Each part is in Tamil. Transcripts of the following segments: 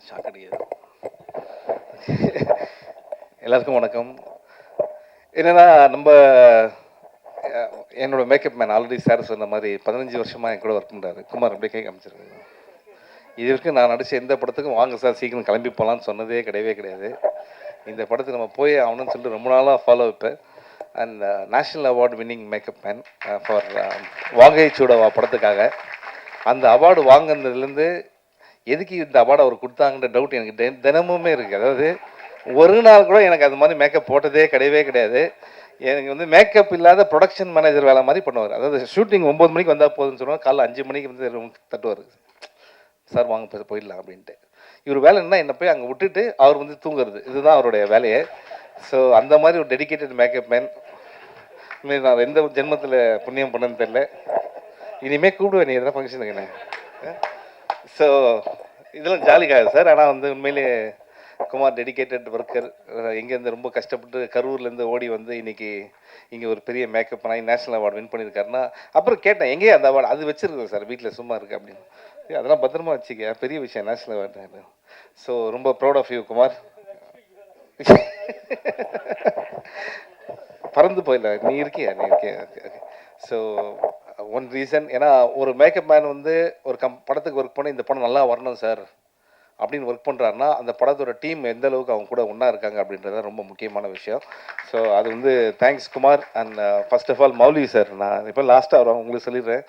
ஷாக் அடிக்குது. எல்லாருக்கும் வணக்கம். என்னன்னா நம்ம என்னோட மேக்கப் மேன் ஆல்ரெடி சார் சொன்ன மாதிரி 15 வருஷமா என் கூட ஒர்க் பண்ணுறாரு. குமார் அப்படியே கை காமிச்சிருக்காரு. இது வரைக்கும் நான் நடிச்ச எந்த படத்துக்கும் வாங்க சார் சீக்கிரம் கிளம்பி போகலான்னு சொன்னதே கிடையவே கிடையாது. இந்த படத்துக்கு நம்ம போய் ஆகணும்னு சொல்லிட்டு ரொம்ப நாளாக ஃபாலோ வைப்பேன். And national award winning makeup man for வாகை சூடவா படத்துக்காக அந்த அவார்டு வாங்கினதுலேருந்து எதுக்கு இந்த அவார்டு அவர் கொடுத்தாங்கன்ற டவுட் எனக்கு தினமுமே இருக்குது. அதாவது ஒரு நாள் கூட எனக்கு அது மாதிரி மேக்கப் போட்டதே கிடையவே கிடையாது. எனக்கு வந்து மேக்கப் இல்லாத ப்ரொடக்ஷன் மேனேஜர் வேலை மாதிரி பண்ணுவார். அதாவது ஷூட்டிங் 9 மணிக்கு வந்தால் போதுன்னு சொல்லுவாங்க, காலைல 5 மணிக்கு வந்து தட்டுவார், சார் வாங்க போயிடலாம் அப்படின்ட்டு. இவர் வேலை என்ன, என்னை போய் அங்கே விட்டுட்டு அவர் வந்து தூங்குறது, இதுதான் அவருடைய வேலையை. ஸோ அந்த மாதிரி ஒரு டெடிக்கேட்டட் மேக்கப் மேன் நான் எந்த ஜென்மத்தில் புண்ணியம் பண்ணன்னு தெரில. இனிமேல் கூப்பிடுவேன் நீ எதனா ஃபங்க்ஷனுக்கு என்ன. ஸோ இதெல்லாம் ஜாலிக்காக சார். ஆனால் வந்து உண்மையிலேயே குமார் டெடிக்கேட்டட் ஒர்க்கர். எங்கேருந்து ரொம்ப கஷ்டப்பட்டு கரூர்லேருந்து ஓடி வந்து இன்னைக்கு இங்கே ஒரு பெரிய மேக்கப் பண்ணி நேஷனல் அவார்டு வின் பண்ணியிருக்காருன்னா, அப்புறம் கேட்டேன் எங்கேயே அந்த அவார்டு, அது வச்சுருக்கேன் சார் வீட்டில் சும்மா இருக்குது அப்படின்னு. அதெல்லாம் பத்திரமா வச்சுக்க, பெரிய விஷயம் நேஷனல் அவார்டு. ஸோ ரொம்ப ப்ரௌட் ஆஃப் யூ குமார். பறந்து போயிடல, நீ இருக்கியா. ஸோ ஒன் ரீசன், ஏன்னா ஒரு மேக்கப் மேன் வந்து ஒரு படத்துக்கு ஒர்க் பண்ணி இந்த படம் நல்லா வரணும் சார் அப்படின்னு ஒர்க் பண்ணுறாருன்னா அந்த படத்தோட டீம் எந்த அளவுக்கு அவங்க கூட ஒன்றா இருக்காங்க அப்படின்றது ரொம்ப முக்கியமான விஷயம். ஸோ அது வந்து thanks Kumar. And first of all Mouli sir, நான் இப்போ லாஸ்ட்டாக வரும் உங்களுக்கு சொல்லிடுறேன்.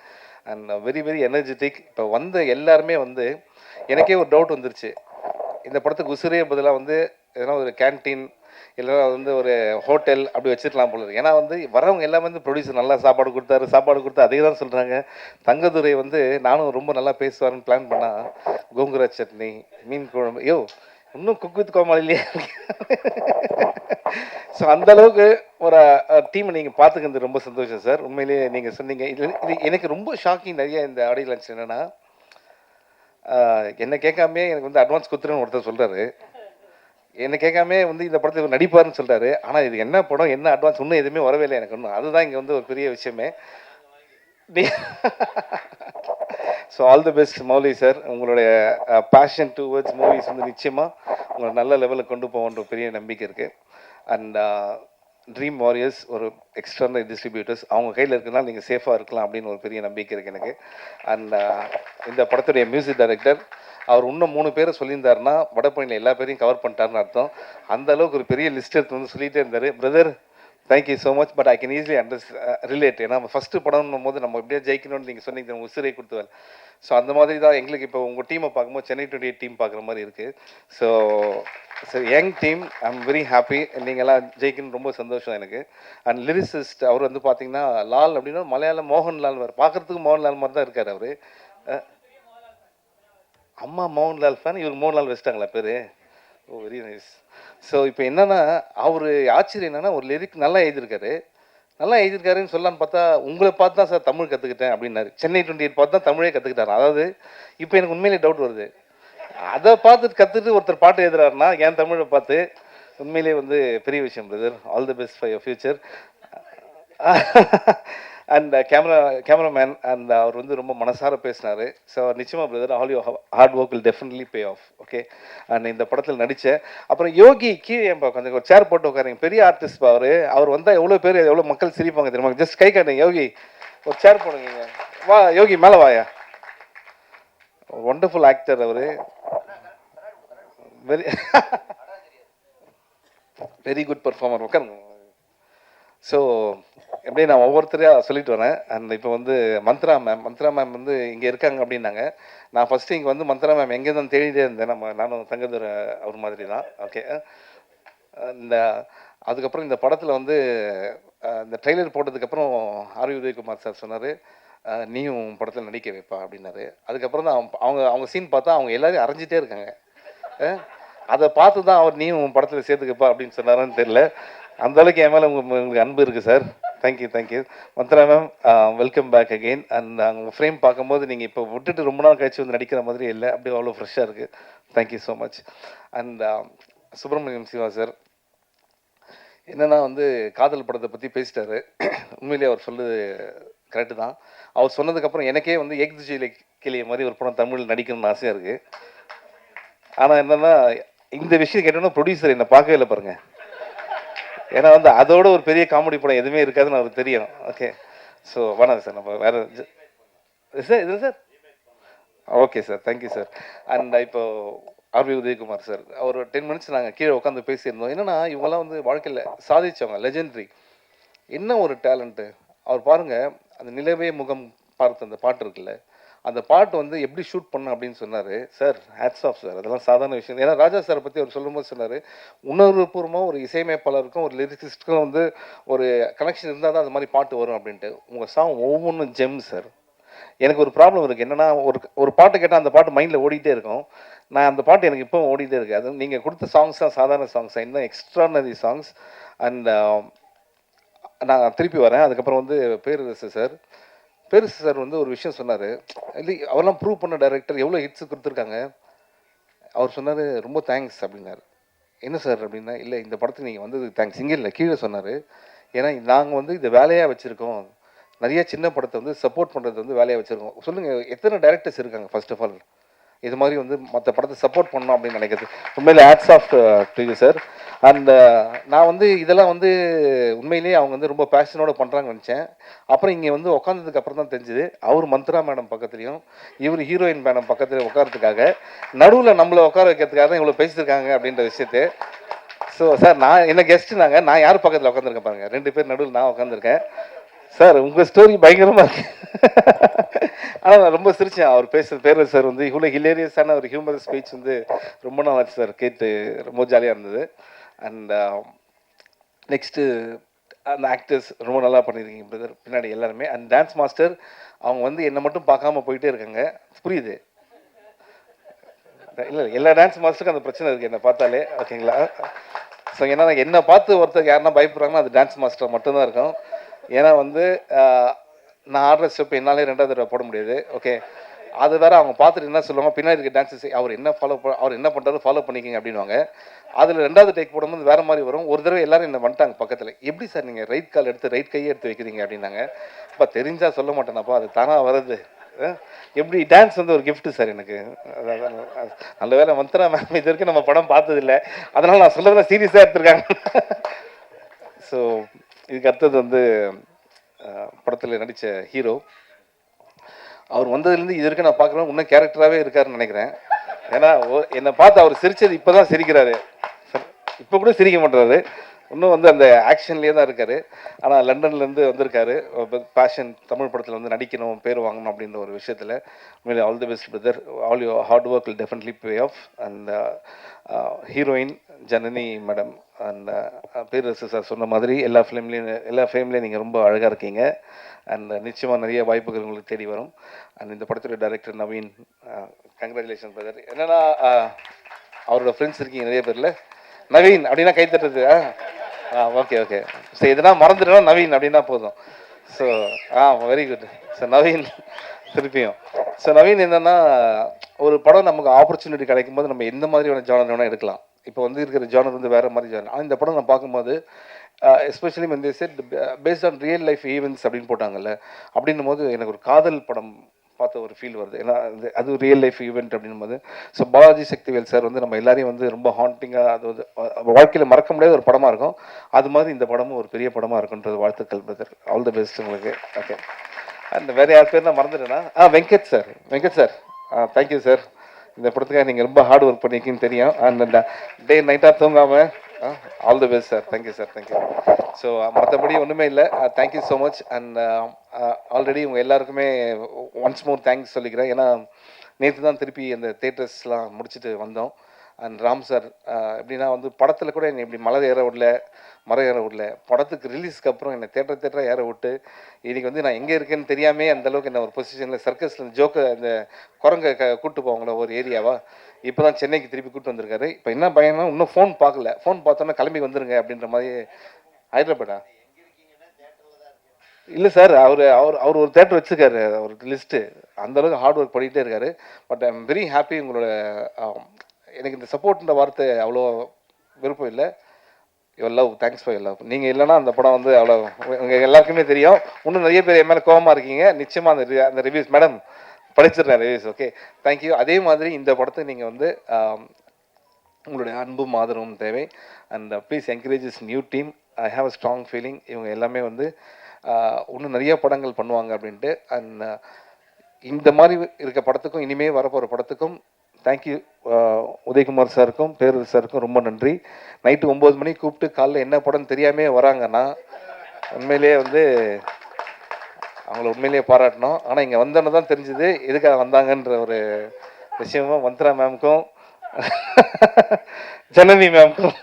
And very very energetic. இப்போ வந்த எல்லாருமே வந்து எனக்கே ஒரு டவுட் வந்துருச்சு, இந்த படத்துக்கு உசிரே பதிலாக வந்து எதனா ஒரு கேன்டீன் இல்லைனா வந்து ஒரு ஹோட்டல் அப்படி வச்சுருக்கலாம் போல. ஏன்னா வந்து வரவங்க எல்லாமே வந்து ப்ரொடியூசர் நல்லா சாப்பாடு கொடுத்தா அதே தான் சொல்கிறாங்க. தங்கதுரை வந்து நானும் ரொம்ப நல்லா பேசுவாருன்னு பிளான் பண்ணால் கோங்குரா சட்னி, மீன் குழம்பு, ஐயோ இன்னும் குக் வித் கோமாளிலேயே. ஸோ அந்தளவுக்கு ஒரு டீமை நீங்கள் பார்த்துக்கிறது ரொம்ப சந்தோஷம் சார். உண்மையிலேயே நீங்கள் சொன்னீங்க. இது இது எனக்கு ரொம்ப ஷாக்கிங். நிறைய இந்த ஆடியோ லான்ச் என்னென்னா, என்னை கேட்காமே எனக்கு வந்து அட்வான்ஸ் கொடுத்துருன்னு ஒருத்தர் சொல்கிறாரு. என்னை கேட்காமே வந்து இந்த படத்தில் நடிப்பாருன்னு சொல்கிறாரு. ஆனால் இது என்ன படம், என்ன அட்வான்ஸ், இன்னும் எதுவுமே வரவே இல்லை எனக்கு ஒன்றும். அதுதான் இங்கே வந்து ஒரு பெரிய விஷயமே. So all the best Mouli sir. உங்களுடைய பேஷன் டுவர்ட்ஸ் மூவிஸ் வந்து நிச்சயமாக உங்களை நல்ல லெவலில் கொண்டு போகன்ற பெரிய நம்பிக்கை இருக்குது. அண்ட் ட்ரீம் வாரியர்ஸ் ஒரு எக்ஸ்டர்னல் டிஸ்ட்ரிபியூட்டர்ஸ் அவங்க கையில் இருக்குன்னா நீங்கள் சேஃபாக இருக்கலாம் அப்படின்னு ஒரு பெரிய நம்பிக்கை இருக்குது எனக்கு. அண்ட் இந்த படத்துடைய மியூசிக் டைரக்டர் அவர் இன்னும் 3 பேரை சொல்லியிருந்தாருன்னா வடபழனியில் எல்லா பேரையும் கவர் பண்ணிட்டாருன்னு அர்த்தம். அந்த அளவுக்கு ஒரு பெரிய லிஸ்ட் எடுத்து வந்து சொல்லிகிட்டே இருந்தார். Brother thank you so much. But I can easily relate. ஏன்னா நம்ம ஃபஸ்ட்டு படம்னும் போது நம்ம எப்படியா ஜெயிக்கணும்னு நீங்கள் சொன்னீங்க, உசிரை கொடுத்துவார். ஸோ அந்த மாதிரி தான் எங்களுக்கு இப்போ உங்கள் டீமை பார்க்கும்போது சென்னை 28 டீம் பார்க்குற மாதிரி இருக்குது. So young team, I am very happy. நீங்கள்லாம் ஜெயிக்கணும்னு ரொம்ப சந்தோஷம் எனக்கு. அண்ட் லிரிசிஸ்ட் அவர் வந்து பார்த்தீங்கன்னா லால் அப்படின்னா மலையாளம் மோகன்லால் வர பார்க்குறதுக்கு மோகன்லால் மாதிரி தான் இருக்கார் அவர். அம்மா மோகன்லால் ஃபேன், இவர் மோகன்லால் வச்சிட்டாங்களா பேர்? ஓ வெரி நைஸ். ஸோ இப்போ என்னென்னா அவர் ஆச்சரியம் என்னென்னா ஒரு லிரிக் நல்லா எழுதியிருக்காருன்னு சொல்லலான்னு பார்த்தா உங்களை பார்த்து தான் சார் தமிழ் கற்றுக்கிட்டேன் அப்படின்னாரு. சென்னை 28 பார்த்து தான் தமிழே கற்றுக்கிட்டாரு. அதாவது இப்போ எனக்கு உண்மையிலே டவுட் வருது, அதை பார்த்துட்டு கற்றுட்டு ஒருத்தர் பாட்டு எழுதுறாருன்னா என் தமிழை பார்த்து. உண்மையிலே வந்து பெரிய விஷயம் brother. All the best for your future. And cameraman and அவர் வந்து ரொம்ப மனசார பேசினார். ஸோ நிச்சயமாக brother, all you hard work will definitely pay off. Okay. And இந்த படத்தில் நடித்தேன். அப்புறம் யோகி கீழே கொஞ்சம் ஒரு சேர் போட்டு உட்காருங்க, பெரிய ஆர்டிஸ்ட் அவர் வந்தால் எவ்வளோ பேர் எவ்வளோ மக்கள் சிரிப்பாங்க தெரியுமா. ஜஸ்ட் கை காட்டுங்க யோகி, ஒரு சேர் போடுங்க. வா யோகி மேலே வாயா. ஒண்டர்ஃபுல் ஆக்டர் அவர். Very very good performer. உட்காருங்க. ஸோ எப்படியே நான் ஒவ்வொருத்தரையாக சொல்லிட்டு வரேன். அண்ட் இப்போ வந்து மந்த்ரா மேம் வந்து இங்கே இருக்காங்க அப்படின்னாங்க. நான் ஃபஸ்ட்டு இங்கே வந்து மந்த்ரா மேம் எங்கே தான் தேடிட்டே இருந்தேன். நானும் தங்கதுரை அவர் மாதிரி தான். ஓகே. இந்த அதுக்கப்புறம் இந்த படத்தில் வந்து இந்த ட்ரெய்லர் போட்டதுக்கப்புறம் ஆர் உதயகுமார் சார் சொன்னார், நீயும் படத்தில் நடிக்க வைப்பா அப்படின்னாரு. அதுக்கப்புறம் தான் அவங்க சீன் பார்த்தா அவங்க எல்லாரையும் அரைஞ்சிட்டே இருக்காங்க. அதை பார்த்து தான் அவர் நீயும் படத்தில் சேர்த்துக்கப்பா அப்படின்னு சொன்னாரான்னு தெரியல. அந்த அளவுக்கு என் மேலே உங்களுக்கு அன்பு இருக்குது sir. Thank you Mantra ma'am. Welcome back again. And உங்கள் ஃப்ரேம் பார்க்கும்போது நீங்கள் இப்போ விட்டுட்டு ரொம்ப நாள் கழிச்சு வந்து நடிக்கிற மாதிரி இல்லை, அப்படியே அவ்வளோ ஃப்ரெஷ்ஷாக இருக்குது. Thank you so much. And Subramaniam Siva sir என்னென்னா வந்து காதல் படத்தை பற்றி பேசிட்டாரு. உண்மையிலேயே அவர் சொல்லுது கரெக்டு தான். அவர் சொன்னதுக்கப்புறம் எனக்கே வந்து ஏக் துஜிலே கிளிய மாதிரி ஒரு படம் தமிழில் நடிக்கணும்னு ஆசையாக இருக்குது. ஆனால் என்னென்னா இந்த விஷயம் கேட்டோன்னா ப்ரொடியூசர் என்னை பார்க்கவே இல்லை பாருங்க. ஏன்னா வந்து அதோட ஒரு பெரிய காமெடி படம் எதுவுமே இருக்காதுன்னு அவருக்கு தெரியும். ஓகே, ஸோ வேணாம் சார், நம்ம வேறு சார் இது sir. Okay sir, thank you sir. And இப்போ ஆர்வி உதயகுமார் சார், ஒரு 10 மினிட்ஸ் நாங்கள் கீழே உட்காந்து பேசியிருந்தோம். என்னென்னா இவங்கெல்லாம் வந்து வாழ்க்கையில் சாதிச்சவங்க, லெஜெண்டரி. என்ன ஒரு டேலண்ட்டு அவர் பாருங்க. அந்த நிலவே முகம் பார்த்து அந்த பாட்டு இருக்குல்ல, அந்த பாட்டு வந்து எப்படி ஷூட் பண்ண அப்படின்னு சொன்னார் சார். ஹேட்ஸ் ஆஃப் சார், அதெல்லாம் சாதாரண விஷயம். ஏன்னா ராஜா சாரை பற்றி அவர் சொல்லும்போது சொன்னார், உணர்வுபூர்வமாக ஒரு இசையமைப்பாளருக்கும் ஒரு லிரிசிஸ்ட்டுக்கும் வந்து ஒரு கனெக்ஷன் இருந்தால் தான் அது மாதிரி பாட்டு வரும் அப்படின்ட்டு. உங்கள் சாங் ஒவ்வொன்றும் ஜெம் சார். எனக்கு ஒரு ப்ராப்ளம் இருக்குது என்னென்னா, ஒரு ஒரு பாட்டு கேட்டால் அந்த பாட்டு மைண்டில் ஓடிட்டே இருக்கும். நான் அந்த பாட்டு எனக்கு இப்போ ஓடிட்டே இருக்குது. அது நீங்கள் கொடுத்த சாங்ஸ் தான் சாதாரண சாங்ஸ், இன்னும் எக்ஸ்ட்ரானரி சாங்ஸ். அண்ட் நான் திருப்பி வரேன். அதுக்கப்புறம் வந்து பேரரசு சார், பேரரசு சார் வந்து ஒரு விஷயம் சொன்னார். இல்லை அவரெல்லாம் ப்ரூவ் பண்ண டைரக்டர் எவ்வளோ ஹிட்ஸ் கொடுத்துருக்காங்க. அவர் சொன்னார் ரொம்ப தேங்க்ஸ் அப்படின்னாரு. என்ன சார் அப்படின்னா, இல்லை இந்த படத்துக்கு நீங்கள் வந்தது தேங்க்ஸ், இங்கே இல்லை கீழே சொன்னார். ஏன்னா நாங்கள் வந்து இதை வேலையாக வச்சுருக்கோம், நிறைய சின்ன படத்தை வந்து சப்போர்ட் பண்ணுறது வந்து வேலையாக வச்சுருக்கோம். சொல்லுங்கள் எத்தனை டைரக்டர்ஸ் இருக்காங்க ஃபர்ஸ்ட் ஆஃப் ஆல் இது மாதிரி வந்து மற்ற படத்தை சப்போர்ட் பண்ணணும் அப்படின்னு நினைக்கிறது. உண்மையிலே hats off to you sir. And நான் வந்து இதெல்லாம் வந்து உண்மையிலேயே அவங்க வந்து ரொம்ப பேஷனோட பண்ணுறாங்கன்னு நினச்சேன். அப்புறம் இங்கே வந்து உட்காந்ததுக்கு அப்புறம் தான் தெரிஞ்சுது, அவர் மந்த்ரா மேடம் பக்கத்துலையும் இவர் ஹீரோயின் மேடம் பக்கத்துலையும் உட்காரத்துக்காக நடுவில் நம்மளை உட்கார வைக்கிறதுக்காக தான் இவ்வளோ பேசியிருக்காங்க அப்படின்ற விஷயத்தை. ஸோ சார், நான் என்ன கெஸ்ட்டு நான் யார் பக்கத்தில் உட்காந்துருக்கேன் பாருங்கள், 2 பேர் நடுவில் நான் உட்காந்துருக்கேன். சார் உங்கள் ஸ்டோரி பயங்கரமாக இருக்கு. ஆனால் நான் ரொம்ப சிரித்தேன் அவர் பேசுகிறது. பேர் சார் வந்து இவ்வளோ ஹிலேரியஸான ஒரு ஹியூமர் ஸ்பீச் வந்து ரொம்ப நாள் ஆச்சு சார் கேட்டு, ரொம்ப ஜாலியாக இருந்தது. அண்ட் நெக்ஸ்ட்டு அந்த ஆக்டர்ஸ் ரொம்ப நல்லா பண்ணியிருக்கீங்க பிரதர், பின்னாடி எல்லாருமே. அண்ட் டான்ஸ் மாஸ்டர் அவங்க வந்து என்னை மட்டும் பார்க்காம போயிட்டே இருக்காங்க, புரியுது. இல்லை எல்லா டான்ஸ் மாஸ்டருக்கும் அந்த பிரச்சனை இருக்குது என்னை பார்த்தாலே, ஓகேங்களா. ஸோ ஏன்னா என்னை பார்த்து ஒருத்தர் யாருன்னா பயப்படுறாங்கன்னா அது டான்ஸ் மாஸ்டர் மட்டும்தான் இருக்கும். ஏன்னா வந்து நான் ஆடுற ஸ்டெப் என்னாலே 2வது தடவை போட முடியாது. ஓகே, அது வேறு அவங்க பார்த்துட்டு என்ன சொல்லுவாங்க, பின்னாடி இருக்க டான்ஸஸ் அவர் என்ன அவர் என்ன பண்ணுறாரு ஃபாலோ பண்ணிக்கிங்க அப்படின்வாங்க. அதில் 2வது டேக் போடும்போது வேறு மாதிரி வரும். ஒரு தடவை எல்லோரும் என்ன வந்துட்டாங்க பக்கத்தில், எப்படி சார் நீங்கள் ரைட் கால் எடுத்து ரைட் கையே எடுத்து வைக்கிறீங்க அப்படின்னாங்க. அப்போ தெரிஞ்சால் சொல்ல மாட்டேனாப்பா, அது தானாக வருது. எப்படி டான்ஸ் வந்து ஒரு கிஃப்ட்டு சார் எனக்கு. நல்ல வேலை மந்த்ரா மேம் இது வரைக்கும் நம்ம படம் பார்த்ததில்லை, அதனால் நான் சொல்கிறத சீரியஸாக எடுத்துருக்காங்க. ஸோ இதுக்கு அடுத்தது வந்து படத்தில் நடித்த ஹீரோ, அவர் வந்ததுலேருந்து இது வரைக்கும் நான் பார்க்குறேன் இன்னும் கேரக்டராகவே இருக்காருன்னு நினைக்கிறேன். ஏன்னா என்னை பார்த்து அவர் சிரித்தது இப்போ தான் சிரிக்கிறாரு, இப்போ கூட சிரிக்க மாட்டுறாரு. இன்னும் வந்து அந்த ஆக்ஷன்லேயே தான் இருக்கார். ஆனால் லண்டன்லேருந்து வந்திருக்காரு, பேஷன் தமிழ் படத்தில் வந்து நடிக்கணும், பேர் வாங்கணும் அப்படின்ற ஒரு விஷயத்தில். உண்மையிலே all the best brother, all your hard work will definitely pay off. And heroine Janani madam and Perarasu sir சொன்ன மாதிரி எல்லா ஃபிலிம்லேயும் நீங்கள் ரொம்ப அழகாக இருக்கீங்க. அண்ட் நிச்சயமாக நிறைய வாய்ப்புகள் உங்களுக்கு தேடி வரும். அண்ட் இந்த படத்துடைய டைரக்டர் நவீன், கங்க்ராச்சுலேஷன் பிரதர். என்னென்னா அவரோட ஃப்ரெண்ட்ஸ் இருக்கீங்க நிறைய பேரில், நவீன் அப்படின்னா கை தட்டுறது. ஓகே ஓகே, ஸோ எதுனா மறந்துட்டோம் நவீன் அப்படின்னா போதும். So very good. So Naveen திருப்பியும். ஸோ நவீன் என்னென்னா, ஒரு படம் நமக்கு ஆப்பர்ச்சுனிட்டி கிடைக்கும் போது நம்ம எந்த மாதிரியான ஜானர் வேணால் எடுக்கலாம். இப்போ வந்து இருக்கிற ஜானர் வந்து வேறு மாதிரி ஜானர். ஆனால் இந்த படம் நான் பார்க்கும்போது எஸ்பெஷலி வந்து set based on real life events அப்படின்னு போட்டாங்கல்ல, அப்படின்னும் போது எனக்கு ஒரு காதல் படம் பார்த்த ஒரு ஃபீல் வருது. ஏன்னா அது ரியல் லைஃப் ஈவெண்ட் அப்படின்னும் போது. ஸோ பாலாஜி சக்திவேல் சார் வந்து நம்ம எல்லாரையும் வந்து ரொம்ப ஹாண்டிங்காக, அது வந்து வாழ்க்கையில் மறக்க முடியாத ஒரு படமாக இருக்கும். அது மாதிரி இந்த படமும் ஒரு பெரிய படமாக இருக்குன்றது வாழ்த்துக்கள் பிரதர். ஆல் தி பெஸ்ட் உங்களுக்கு. ஓகே, அந்த வேறு யார் பேர் நான் மறந்துட்டேன்னா Venkat sir. Venkat sir, thank you sir. இந்த படத்துக்காக நீங்கள் ரொம்ப ஹார்ட் ஒர்க் பண்ணியிருக்கீங்கன்னு தெரியும். அண்ட் டே நைட்டாக தூங்காமல் all the best sir. Thank you sir, thank you. So மற்றபடி ஒன்றுமே இல்லை. Thank you so much. And already உங்கள் எல்லாருக்குமே ஒன்ஸ் மோர் தேங்க்ஸ் சொல்லிக்கிறேன். ஏன்னா நேற்று தான் திருப்பி அந்த தேட்டர்ஸ்லாம் முடிச்சுட்டு வந்தோம். அண்ட் ராம் சார் எப்படின்னா வந்து படத்தில் கூட என்னை இப்படி மலை ஏற விடல, மரம் ஏற விடல. படத்துக்கு ரிலீஸ்க்கு அப்புறம் என்னை தேட்டராக ஏற விட்டு இன்றைக்கி வந்து நான் எங்கே இருக்கேன்னு தெரியாமே அந்தளவுக்கு என்ன ஒரு பொசிஷனில் சர்க்கஸில் ஜோக்கை அந்த குரங்கை கூப்பிட்டு போவாங்களோ ஒரு ஏரியாவா, இப்போ தான் சென்னைக்கு திருப்பி கூப்பிட்டு வந்திருக்காரு. இப்போ என்ன பயணம், இன்னும் ஃபோன் பார்க்கல, ஃபோன் பார்த்தோன்னா கிளம்பி வந்துருங்க அப்படின்ற மாதிரி. ஹைதராபாடா இல்லை சார், அவர் அவர் அவர் ஒரு தேட்டர் வச்சுருக்காரு, ஒரு லிஸ்ட்டு. அந்தளவுக்கு ஹார்ட் ஒர்க் பண்ணிகிட்டே இருக்காரு. But I am very happy. உங்களோட எனக்கு இந்த சப்போர்ட்ன்ற வார்த்தை அவ்வளோ விருப்பம் இல்லை. Your love, thanks for your love. நீங்கள் இல்லைன்னா அந்த படம் வந்து அவ்வளோ உங்கள் எல்லாருக்குமே தெரியும். இன்னும் நிறைய பேர் என் மேலே கோபமாக இருக்கீங்க. நிச்சயமாக அந்த ரிவ்யூஸ் மேடம் படிச்சிடுறேன் ரிவ்யூஸ். Okay, thank you. அதே மாதிரி இந்த படத்தை நீங்கள் வந்து உங்களுடைய அன்பும் ஆதரவும் தேவை. And please encourage this new team. I have a strong feeling இவங்க எல்லாமே வந்து இன்னும் நிறைய படங்கள் பண்ணுவாங்க அப்படின்ட்டு. அண்ட் இந்த மாதிரி இருக்க படத்துக்கும் இனிமேல் வரப்போகிற படத்துக்கும் தேங்க்யூ. உதயகுமார் சாருக்கும் பேரூர் சாருக்கும் ரொம்ப நன்றி. நைட்டு 9 மணிக்கு கூப்பிட்டு காலைல என்ன படம்னு தெரியாமே வராங்கன்னா உண்மையிலேயே வந்து அவங்கள உண்மையிலேயே பாராட்டணும். ஆனால் இங்கே வந்தோன்னு தான் தெரிஞ்சுது எதுக்காக வந்தாங்கன்ற ஒரு விஷயமும் மந்த்ரா மேம்க்கும் ஜனனி மேம்க்கும்.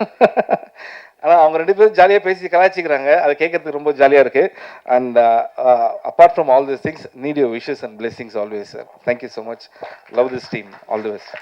ஆனால் அவங்க 2 பேரும் ஜாலியாக பேசி கலாய்ச்சிக்கிறாங்க. அதை கேட்கறதுக்கு ரொம்ப ஜாலியாக இருக்குது. And apart from all this things need your wishes and blessings always sir. Thank you so much. Love this team. All the best.